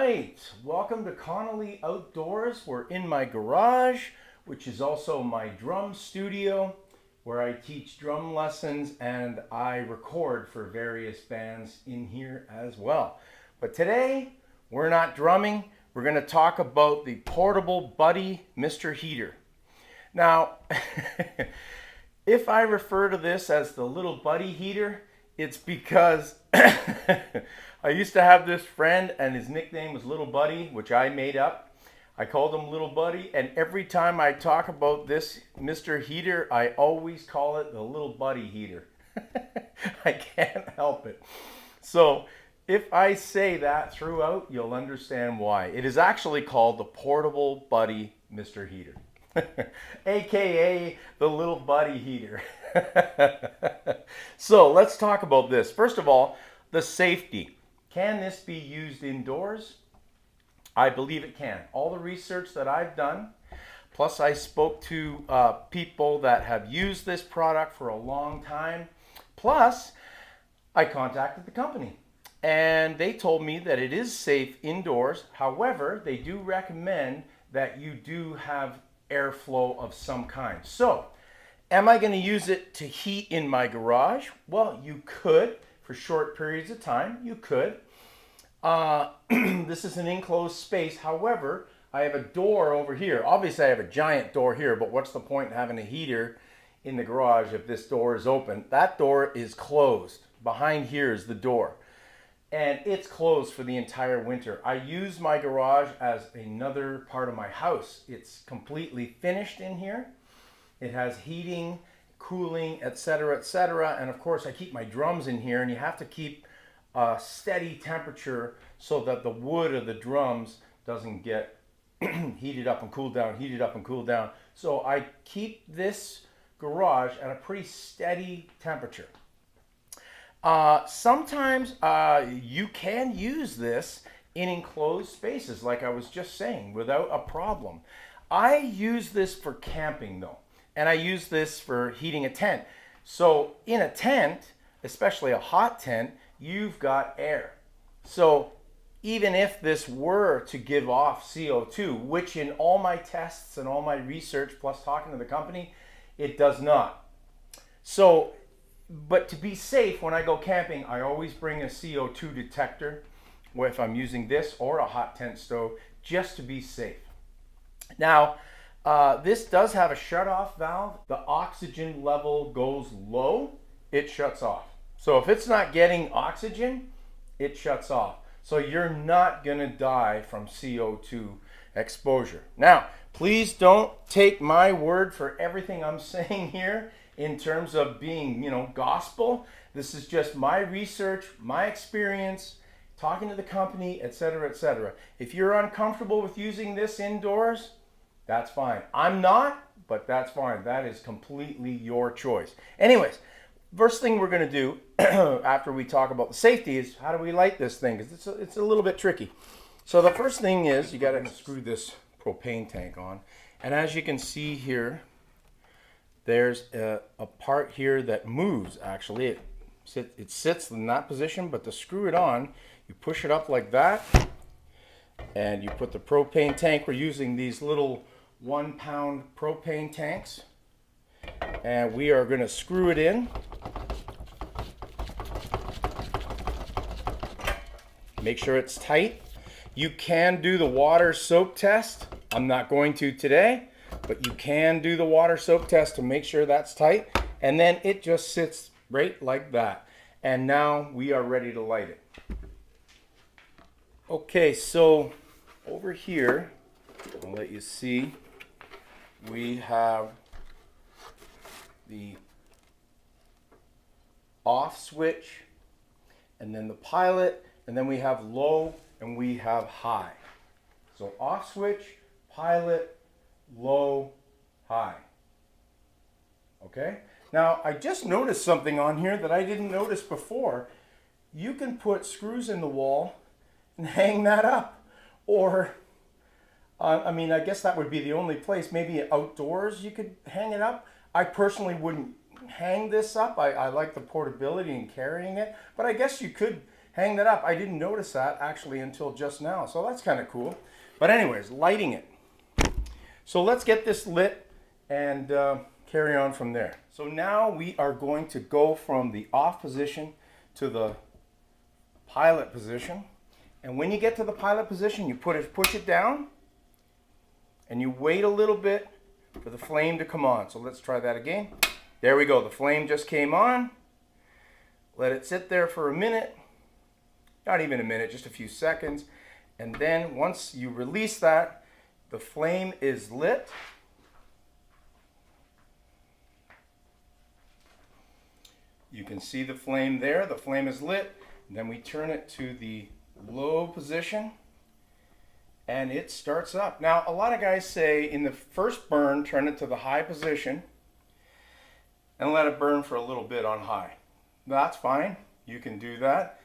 right, welcome to Connolly Outdoors. We're in my garage, which is also my drum studio, where I teach drum lessons and I record for various bands in here as well. But today, we're not drumming. We're going to talk about the portable Buddy Mr. Heater. Now, if I refer to this as the little Buddy Heater, it's because I used to have this friend and his nickname was Little Buddy, which I made up. I called him Little Buddy, and every time I talk about this Mr. Heater, I always call it the Little Buddy Heater. I can't help it. So if I say that throughout, you'll understand why. It is actually called the Portable Buddy Mr. Heater. AKA the Little Buddy Heater. So let's talk about this. First of all, the safety. Can this be used indoors? I believe it can. All the research that I've done, plus I spoke to people that have used this product for a long time, plus I contacted the company and they told me that it is safe indoors. However, they do recommend that you do have airflow of some kind. So, am I going to use it to heat in my garage? Well, you could for short periods of time. You could. This is an enclosed space. However, I have a door over here. Obviously, I have a giant door here, but what's the point in having a heater in the garage if this door is open? That door is closed. Behind here is the door. And it's closed for the entire winter. I use my garage as another part of my house. It's completely finished in here. It has heating, cooling, etc., etc. And of course, I keep my drums in here, and you have to keep a steady temperature so that the wood of the drums doesn't get heated up and cooled down, heated up and cooled down. So I keep this garage at a pretty steady temperature. Sometimes you can use this in enclosed spaces, like I was just saying, without a problem. I use this for camping though, and I use this for heating a tent. So in a tent, especially a hot tent, you've got air. So even if this were to give off CO2, which in all my tests and all my research, plus talking to the company, it does not. So, but to be safe, when I go camping, I always bring a CO2 detector, or if I'm using this or a hot tent stove, just to be safe. Now, this does have a shut-off valve. The oxygen level goes low, it shuts off. So if it's not getting oxygen, it shuts off. So you're not going to die from CO2 exposure. Now, please don't take my word for everything I'm saying here in terms of being, gospel. This is just my research, my experience, talking to the company, etc., etc. If you're uncomfortable with using this indoors, that's fine. I'm not, but that's fine. That is completely your choice. Anyways, first thing we're going to do after we talk about the safety is how do we light this thing? Because it's a little bit tricky. So the first thing is you got to screw this propane tank on. And as you can see here, there's a part here that moves actually. It sits in that position, but to screw it on, you push it up like that and you put the propane tank. We're using these little 1 pound propane tanks. And we are going to screw it in. Make sure it's tight. You can do the water soak test. I'm not going to today, but you can do the water soak test to make sure that's tight. And then it just sits right like that. And now we are ready to light it. Okay, so over here, I'll let you see, we have the off switch, and then the pilot, and then we have low and we have high. So off switch, pilot, low, high. Okay? Now I just noticed something on here that I didn't notice before. You can put screws in the wall and hang that up. Or, I guess that would be the only place. Maybe outdoors you could hang it up. I personally wouldn't hang this up. I like the portability and carrying it, but I guess you could hang that up. I didn't notice that actually until just now, so that's kind of cool. But anyways, lighting it. So let's get this lit and carry on from there. So now we are going to go from the off position to the pilot position. And when you get to the pilot position, you push it down and you wait a little bit for the flame to come on. So let's try that again. There we go. The flame just came on. Let it sit there for a minute. Not even a minute, just a few seconds. And then once you release that, the flame is lit. You can see the flame there. The flame is lit. Then we turn it to the low position and it starts up. Now, a lot of guys say in the first burn, turn it to the high position and let it burn for a little bit on high. That's fine. You can do that.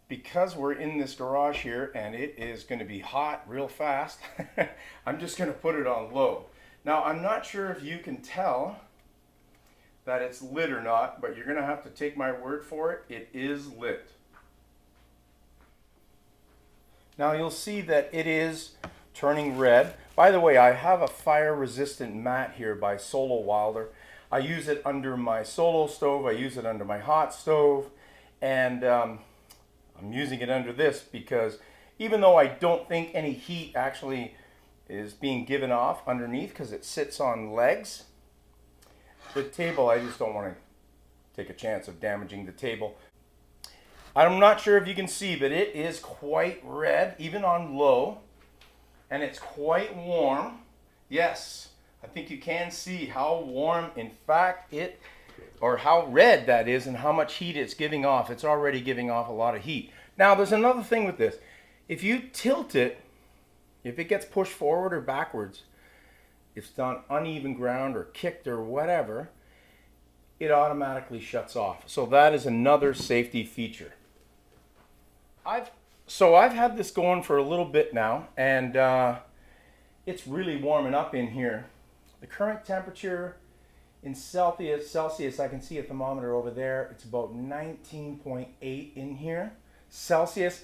Because we're in this garage here and it is going to be hot real fast, I'm just going to put it on low. Now, I'm not sure if you can tell that it's lit or not, but you're going to have to take my word for it. It is lit. Now you'll see that it is turning red. By the way, I have a fire resistant mat here by Solo Wilder. I use it under my solo stove, I use it under my hot stove, and I'm using it under this because even though I don't think any heat actually is being given off underneath because it sits on legs, the table, I just don't want to take a chance of damaging the table. I'm not sure if you can see, but it is quite red, even on low, and it's quite warm. Yes, I think you can see how warm, in fact, or how red that is and how much heat it's giving off. It's already giving off a lot of heat. Now, there's another thing with this. If you tilt it, if it gets pushed forward or backwards, if it's on uneven ground or kicked or whatever, it automatically shuts off. So that is another safety feature. I've had this going for a little bit now, and it's really warming up in here. The current temperature in Celsius, I can see a thermometer over there. It's about 19.8 in here. Celsius.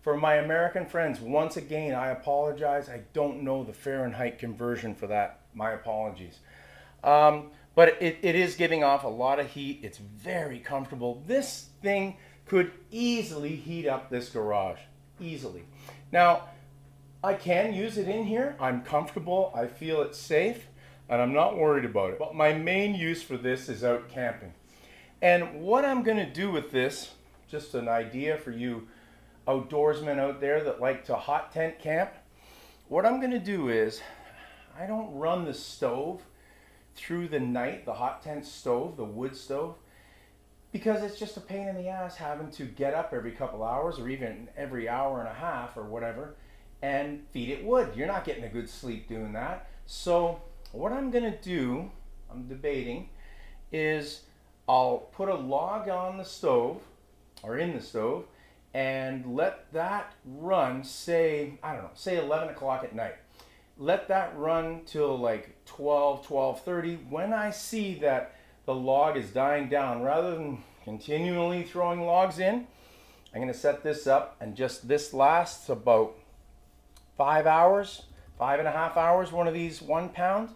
For my American friends, once again, I apologize. I don't know the Fahrenheit conversion for that. My apologies. But it is giving off a lot of heat. It's very comfortable. This thing could easily heat up this garage. Easily. Now, I can use it in here. I'm comfortable. I feel it's safe. And I'm not worried about it. But my main use for this is out camping. And what I'm going to do with this, just an idea for you outdoorsmen out there that like to hot tent camp, what I'm going to do is I don't run the stove through the night, the hot tent stove, the wood stove, because it's just a pain in the ass having to get up every couple hours or even every hour and a half or whatever and feed it wood. You're not getting a good sleep doing that. So what I'm going to do, I'm debating, is I'll put a log on the stove or in the stove and let that run, say, I don't know, say 11 o'clock at night. Let that run till like 12:30. When I see that the log is dying down, rather than continually throwing logs in, I'm going to set this up, and just this lasts about 5 hours, 5.5 hours, one of these 1 pound.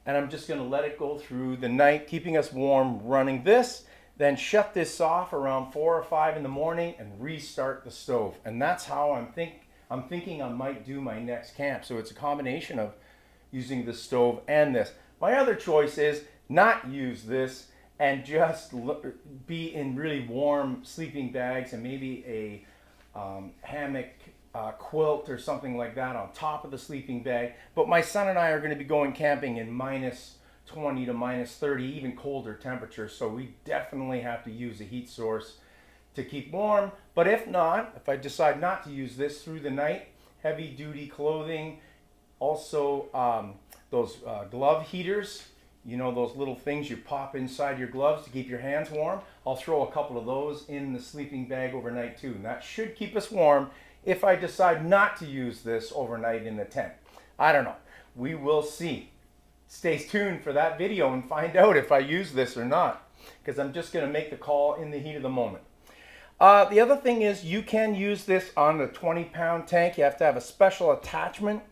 And I'm just going to let it go through the night, keeping us warm running this, then shut this off around 4 or 5 in the morning and restart the stove. And that's how I'm thinking I might do my next camp. So it's a combination of using the stove and this. My other choice is not use this and just be in really warm sleeping bags and maybe a hammock quilt or something like that on top of the sleeping bag. But my son and I are going to be going camping in minus 20 to minus 30, even colder temperatures, so we definitely have to use a heat source to keep warm. But if not, if I decide not to use this through the night, heavy duty clothing, also those glove heaters, you know, those little things you pop inside your gloves to keep your hands warm, I'll throw a couple of those in the sleeping bag overnight too, and that should keep us warm if I decide not to use this overnight in the tent. I don't know. We will see. Stay tuned for that video and find out if I use this or not, because I'm just going to make the call in the heat of the moment. The other thing is you can use this on the 20-pound tank. You have to have a special attachment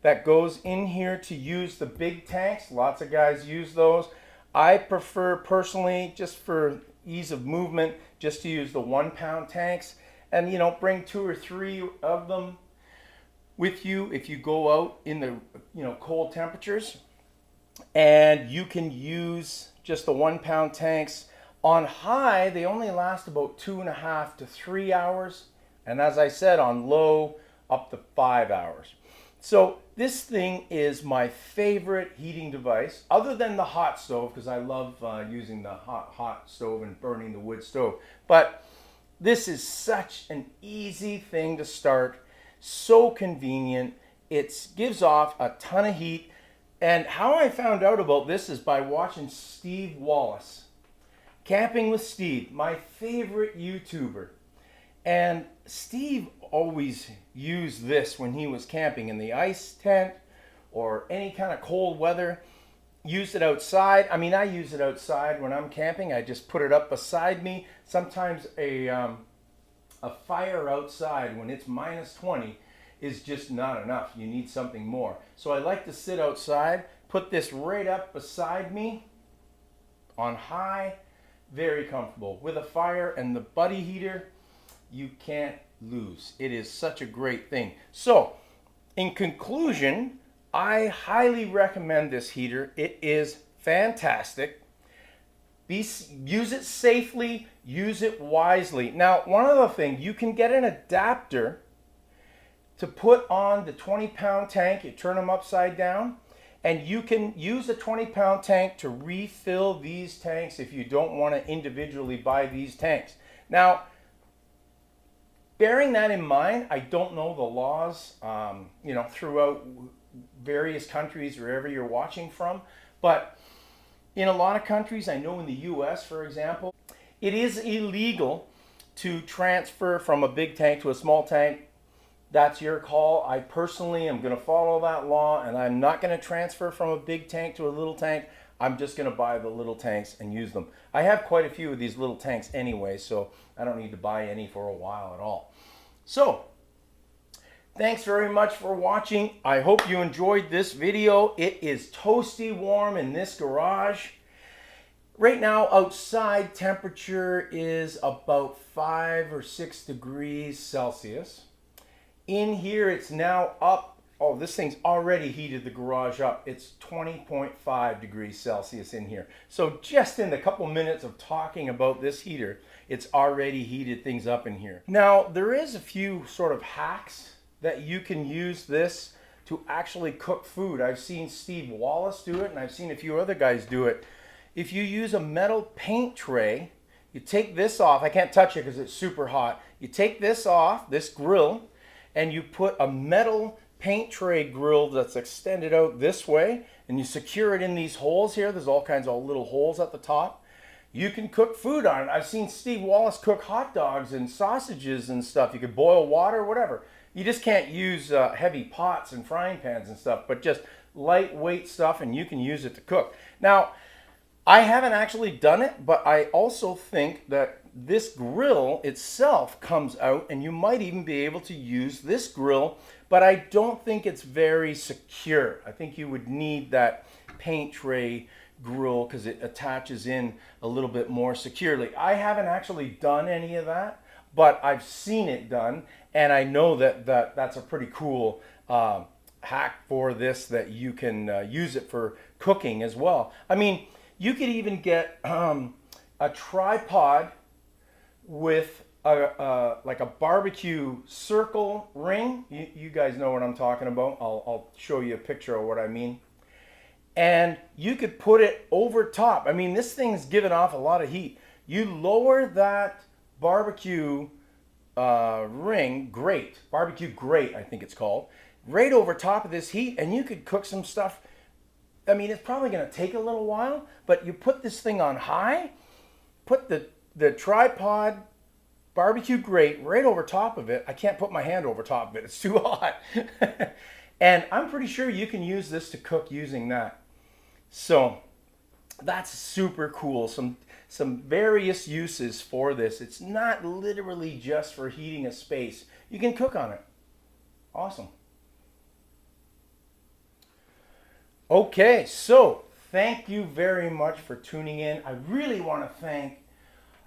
that goes in here to use the big tanks. Lots of guys use those. I prefer personally, just for ease of movement, just to use the 1-pound tanks, and bring 2 or 3 of them with you if you go out in the cold temperatures. And you can use just the 1-pound tanks. On high, they only last about 2.5 to 3 hours, and as I said, on low, up to 5 hours. So this thing is my favorite heating device, other than the hot stove, because I love using the hot stove and burning the wood stove. But this is such an easy thing to start, so convenient. It gives off a ton of heat. And how I found out about this is by watching Steve Wallace. Camping with Steve, my favorite YouTuber. And Steve always used this when he was camping in the ice tent or any kind of cold weather. Used it outside. I mean, I use it outside when I'm camping. I just put it up beside me. Sometimes a fire outside when it's -20 is just not enough. You need something more. So I like to sit outside, put this right up beside me on high. Very comfortable. With a fire and the buddy heater, you can't lose. It is such a great thing. So, in conclusion, I highly recommend this heater. It is fantastic. Use it safely, use it wisely. Now, one other thing, you can get an adapter to put on the 20-pound tank. You turn them upside down. And you can use a 20-pound tank to refill these tanks if you don't want to individually buy these tanks. Now, bearing that in mind, I don't know the laws, throughout various countries, wherever you're watching from. But in a lot of countries, I know in the US, for example, it is illegal to transfer from a big tank to a small tank. That's your call. I personally am going to follow that law, and I'm not going to transfer from a big tank to a little tank. I'm just going to buy the little tanks and use them. I have quite a few of these little tanks anyway, so I don't need to buy any for a while at all. So, thanks very much for watching. I hope you enjoyed this video. It is toasty warm in this garage. Right now, outside temperature is about 5 or 6 degrees Celsius. In here, it's now up. Oh, this thing's already heated the garage up. It's 20.5 degrees Celsius in here. So just in the couple minutes of talking about this heater, it's already heated things up in here. Now, there is a few sort of hacks that you can use this to actually cook food. I've seen Steve Wallace do it, and I've seen a few other guys do it. If you use a metal paint tray, you take this off. I can't touch it because it's super hot. You take this off, this grill, and you put a metal paint tray grill that's extended out this way, and you secure it in these holes here. There's all kinds of little holes at the top. You can cook food on it. I've seen Steve Wallace cook hot dogs and sausages and stuff. You could boil water, whatever. You just can't use heavy pots and frying pans and stuff, but just lightweight stuff, and you can use it to cook. Now, I haven't actually done it, but I also think that this grill itself comes out, and you might even be able to use this grill, but I don't think it's very secure. I think you would need that paint tray grill because it attaches in a little bit more securely. I haven't actually done any of that, but I've seen it done, and I know that's a pretty cool hack for this, that you can use it for cooking as well. I mean, you could even get a tripod with like a barbecue circle ring. You guys know what I'm talking about. I'll show you a picture of what I mean. And you could put it over top. I mean, this thing's giving off a lot of heat. You lower that barbecue barbecue grate, I think it's called, right over top of this heat, and you could cook some stuff. I mean, it's probably going to take a little while, but you put this thing on high, put the tripod barbecue grate right over top of it. I can't put my hand over top of it. It's too hot. And I'm pretty sure you can use this to cook using that. So that's super cool. Some some various uses for this. It's not literally just for heating a space. You can cook on it. Awesome. Okay, so thank you very much for tuning in. I really want to thank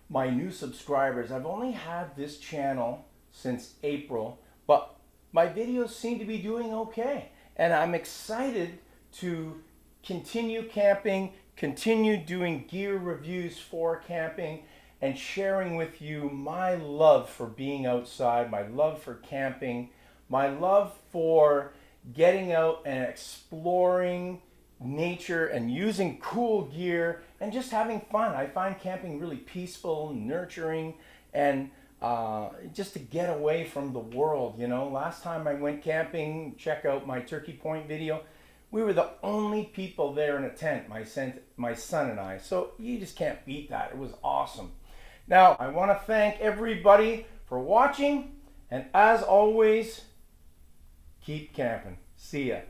my new subscribers. I've only had this channel since April, but my videos seem to be doing okay. And I'm excited to continue camping, continue doing gear reviews for camping, and sharing with you my love for being outside, my love for camping, my love for getting out and exploring nature and using cool gear and just having fun. I find camping really peaceful, nurturing, and just to get away from the world. You know, last time I went camping, check out my Turkey Point video. We were the only people there in a tent, my son and I. So you just can't beat that. It was awesome. Now, I want to thank everybody for watching, and as always, keep camping. See ya.